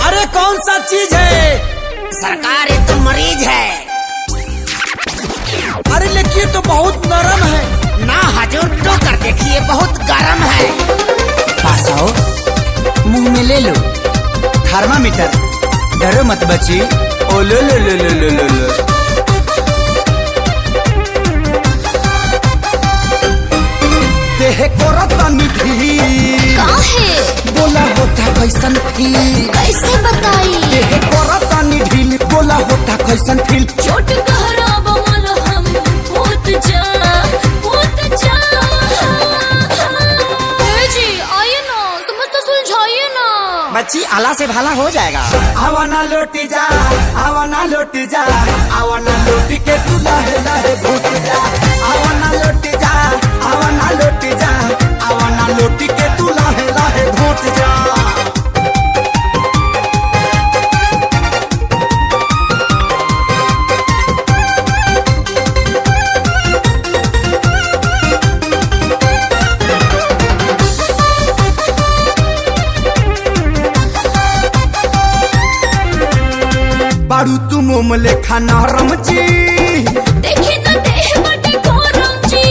अरे कौन सा चीज है? सरकार ये तो मरीज है। अरे लेकिन तो बहुत नरम है। ना हजूर तो कर देखिए बहुत गर्म है। पास आओ, मुंह में ले लो थर्मामीटर। डरो मत बची। ओ लो लो लो लो लो लो लो। देह को रतनी भी काहे बोला होता कैसन फील? कैसे बताई? देह को रतनी ढील बोला होता कैसन फील? चोट गहरा बमल हम होत जा जी आइए ना, समझ सुलझाइए ना। बच्ची आला से भाला हो जाएगा। आवा ना लौटी जा, आवा ना लौटी जा, आवा ना लौटी के तू लहे लहे भूत जा। आवा ना लौटी जा, आवा ना लौटी जा, आवा ना लौटी के तू लहे लहे भूत जा। बारू तू मोम लेखा नरम जी। देखी ना देह बटे गरम जी।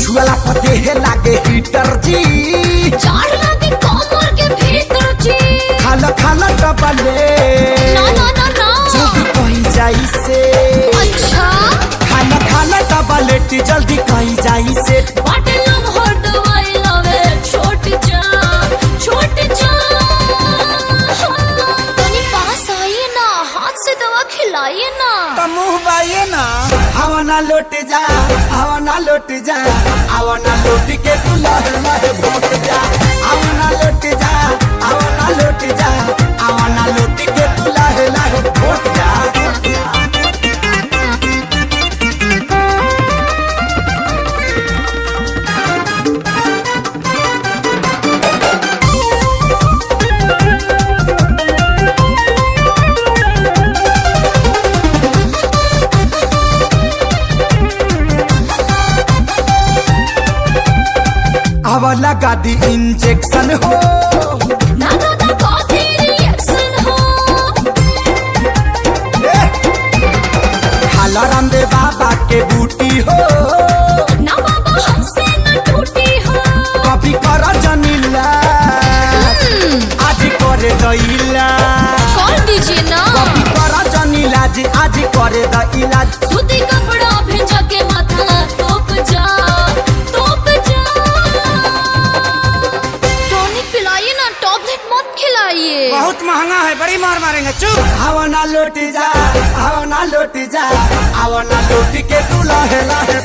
छुआला पते है लागे हीटर जी। चार लागे कमर के भीतर जी। खाला खाला डबले ना ना ना ना। जल्दी कहीं जाई से। अच्छा खाला खाला डबलेट जल्दी कहीं जाई से। बाटे लम हर दवाई लावे छोट जा छोट जा। तनी पास आइए ना, हाथ से दवा खिलाइए ना। तो मुंह बाइए ना। आवा ना लौट जा, आवा ना लौट जा, आवा ना लौट के तू लहे लहे भूत जा। आवा ना लौट जा, आवा ना लौट जा, आवा ना लौट के तू लहे लहे भूत जा। आवा लगा दी इंजेक्शन हो। ना ना ना कॉफी रिएक्शन हो। खाला रामदेव बाबा के बूटी हो। ना बाबा हमसे न टूटी हो। कभी कर जनीला आज करे दैला। कर दीजिए ना। कभी कर जनीला जी आज करे द इलाज। सूती कपड़ा भेजा के माथा तोप जा तोप जा। टॉनिक पिलाइए ना, टॉबलेट मत खिलाइए। बहुत महंगा है, बड़ी मार मारेंगे। चुप। आवा ना लौट जा, आवा ना लौट जा, आवा ना लौट के तू लहे लहे